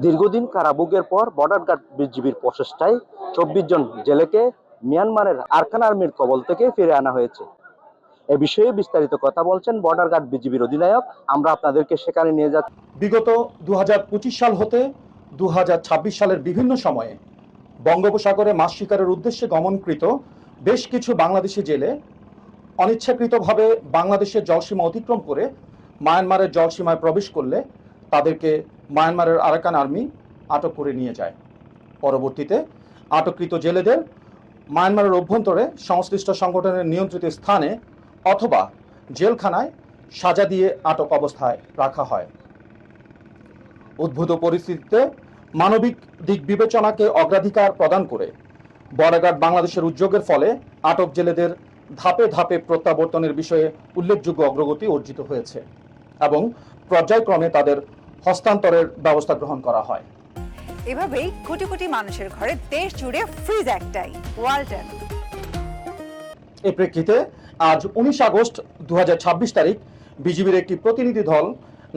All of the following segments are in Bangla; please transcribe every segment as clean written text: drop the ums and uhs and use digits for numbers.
দীর্ঘদিন কারাভোগের পর বর্ডার গার্ড বিজিবির প্রচেষ্টায় 24 জন জেলেকে মিয়ানমারের আরাকান আর্মির কবল থেকে ফিরে আনা হয়েছে। এ বিষয়ে বিস্তারিত কথা বলছেন বর্ডার গার্ড বিজিবির অধিনায়ক। আমরা আপনাদেরকে সেখানে নিয়ে যাচ্ছি। বিগত 2025 সাল হতে 2026 সালের বিভিন্ন সময়ে বঙ্গোপসাগরে মাছ শিকারের উদ্দেশ্যে গমনকৃত বেশ কিছু বাংলাদেশি জেলে অনিচ্ছাকৃতভাবে বাংলাদেশের জলসীমা অতিক্রম করে মায়ানমারের জলসীমায় প্রবেশ করলে তাদেরকে মায়ানমারের আরাকান আর্মি আটক করে নিয়ে যায়। পরবর্তীতে আটককৃত জেলেদের মায়ানমারের অভ্যন্তরে সংশ্লিষ্ট সংগঠনের নিয়ন্ত্রিত স্থানে অথবা জেলখানায় সাজা দিয়ে আটক অবস্থায় রাখা হয়। উদ্ভূত পরিস্থিতিতে মানবিক দিক বিবেচনাকে অগ্রাধিকার প্রদান করে বর্ডার গার্ড বাংলাদেশের উদ্যোগের ফলে আটক জেলেদের ধাপে ধাপে প্রত্যাবর্তনের বিষয়ে উল্লেখযোগ্য অগ্রগতি অর্জিত হয়েছে এবং পর্যায়ক্রমে তাদের হস্তান্তরের ব্যবস্থা গ্রহণ করা হয়। এভাবেই কোটি কোটি মানুষের ঘরে দেশ জুড়ে ফ্রিজ একটাই, ওয়ালটন। এই প্রেক্ষিতে আজ 19 আগস্ট 2026 তারিখ বিজিবির একটি প্রতিনিধি দল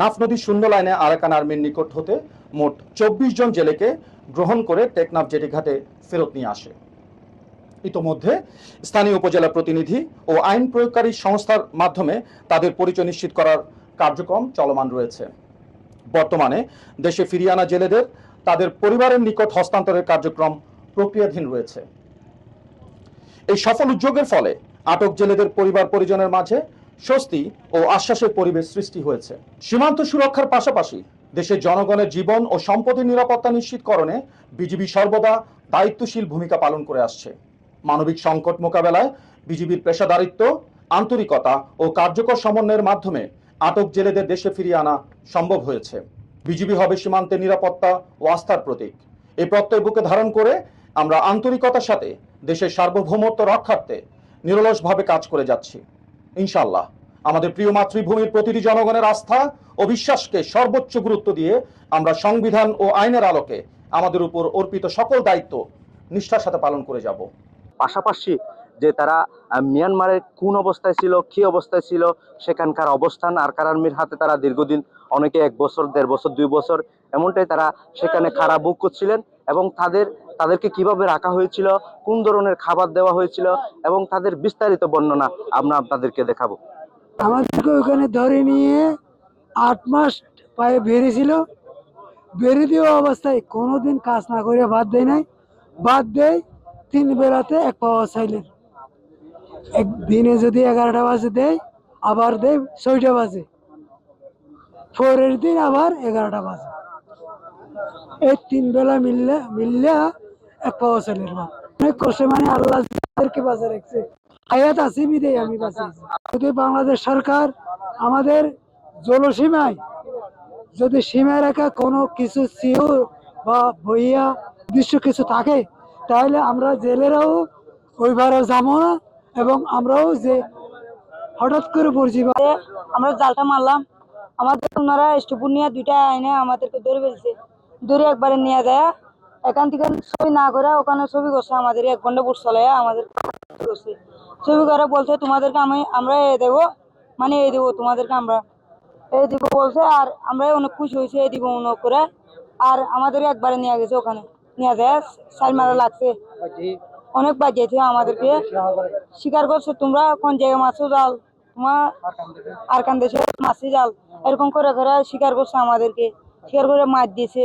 নাফ নদীর শূন্য লাইনে আরাকান আর্মির নিকট হতে মোট 24 জন জেলেকে গ্রহণ করে টেকনাফ জেটি ঘাটে ফেরত নিয়ে আসে। ইতোমধ্যে স্থানীয় উপজেলা প্রতিনিধি ও আইন প্রয়োগকারী সংস্থার মাধ্যমে তাদের পরিচয় নিশ্চিত করার কার্যক্রম চলমান রয়েছে। বর্তমানে দেশে ফিরিয়ে আনা জেলেদের তাদের পরিবারের নিকট হস্তান্তরের কার্যক্রম প্রক্রিয়াধীন রয়েছে। এই সফল উদ্যোগের ফলে আটক জেলেদের পরিবার পরিজনের মাঝে স্বস্তি ও আশ্বাসের পরিবেশ সৃষ্টি হয়েছে। সীমান্ত সুরক্ষার পাশাপাশি দেশের জনগণের জীবন ও সম্পদের নিরাপত্তা নিশ্চিতকরণে বিজিবি সর্বদা দায়িত্বশীল ভূমিকা পালন করে আসছে। মানবিক সংকট মোকাবেলায় বিজিবির পেশাদারিত্ব, আন্তরিকতা ও কার্যকর সমন্বয়ের মাধ্যমে আটক জেলেদের দেশে ফিরিয়ে আনা সম্ভব হয়েছে। বিজিবি হবে সীমান্তের নিরাপত্তা ও আস্থার প্রতীক। এই প্রত্যয় বুকে ধারণ করে আমরা আন্তরিকতার সাথে দেশের সার্বভৌমত্ব রক্ষার্থে নিরলসভাবে কাজ করে যাচ্ছি। ইনশাআল্লাহ আমাদের প্রিয় মাতৃভূমির প্রতিটি জনগণের আস্থা ও বিশ্বাসকে সর্বোচ্চ গুরুত্ব দিয়ে আমরা সংবিধান ও আইনের আলোকে আমাদের উপর অর্পিত সকল দায়িত্ব নিষ্ঠার সাথে পালন করে যাব। পাশাপাশি যে তারা মিয়ানমারের কোন অবস্থায় ছিল, কি অবস্থায় ছিল, সেখানকার অবস্থান আরাকান আর্মির হাতে তারা দীর্ঘদিন, অনেকে 1 বছর, 1.5 বছর, 2 বছর এমনটাই তারা সেখানে কারাভোগ করছিলেন এবং তাদেরকে কিভাবে রাখা হয়েছিল, কোন ধরনের খাবার দেওয়া হয়েছিল এবং তাদের বিস্তারিত বর্ণনা আমরা আপনাদেরকে দেখাবো। আমাদেরকে ওখানে ধরে নিয়ে 8 মাস পায়ে বেরিয়েছিল। বেরিয়ে দেওয়া অবস্থায় কোনোদিন কাজ না করে ভাত দেয় নাই। ভাত দেয় 3 বেলাতে 1 পাওয়া চাইলেন। একদিনে যদি 11টা বাজে দেয়, আবার দেয় 6টা বাজে, পরের দিন আবার 11টা বাজে। এই 3 বেলা মিললে 1 পাওয়া চাইলেন। অনেক কষ্ট, মানে আল্লাহ যাদেরকে বাঁচা রাখছে, হায়াত আছে বিদেয় আমি বাঁচিয়েছি। যদি বাংলাদেশ সরকার আমাদের জলসীমায় যদি সীমায় রাখা কোনো কিছু সিও বা বইয়া দৃশ্য কিছু থাকে, তাহলে আমরা জেলেরাও ওইবারও যাবো না এবং আমরাও যে হঠাৎ করে পড়ছি, আমরা জালটা মারলাম, আমাদের ওনারা স্টুপুর নিয়ে 2টা আইনে আমাদেরকে ধরে ফেলছে। ধরে একবারে নিয়ে যায়, এখান থেকে ছবি না করে ওখানে ছবি করছে, আমাদের 1 ঘন্টা বুট চলে আমাদের করছে। ছবি করে বলছে তোমাদেরকে আমরা এ দেবো, মানে এই দেবো তোমাদেরকে, আমরা এই দিব বলছে। আর আমরা অনেক খুশি হয়েছে, এই দিব অনেক করে। আর আমাদের একবারে নিয়ে গেছে, ওখানে নিয়ে যায় 4 মারা লাগছে, অনেক বাজিয়েছে আমাদেরকে। স্বীকার করছে তোমরা কোন জায়গায় মাছও জাল, তোমার আরাকান দেশে মাছি জাল, এরকম করে করে স্বীকার করছে আমাদেরকে। স্বীকার করে মাছ দিয়েছে।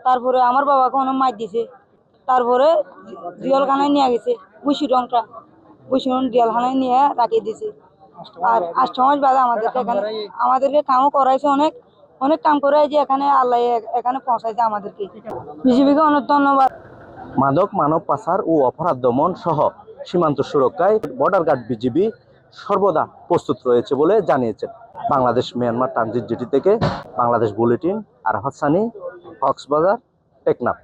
তারপরে আমার বাবাকে অনেক মাছ দিয়েছে। তারপরে জেলখানায় নিয়ে গেছে, বুসিরং জেলখানায় নিয়ে রাখিয়ে দিয়েছে। আর 8 মাস বাদে আমাদেরকে কামও করাইছে, অনেক কাম করে যে এখানে আল্লাহ এখানে পৌঁছাইছে আমাদেরকে। বিজেপিকে অনেক ধন্যবাদ। মাদক, মানব পাচার ও অপরাধ দমন সহ সীমান্ত সুরক্ষায় বর্ডার গার্ড বিজিবি সর্বদা প্রস্তুত রয়েছে বলে জানিয়েছেন। বাংলাদেশ মিয়ানমার ট্রানজিট জেটি থেকে বাংলাদেশ বুলেটিন, আরাফাত সানি, কক্সবাজার, টেকনাফ।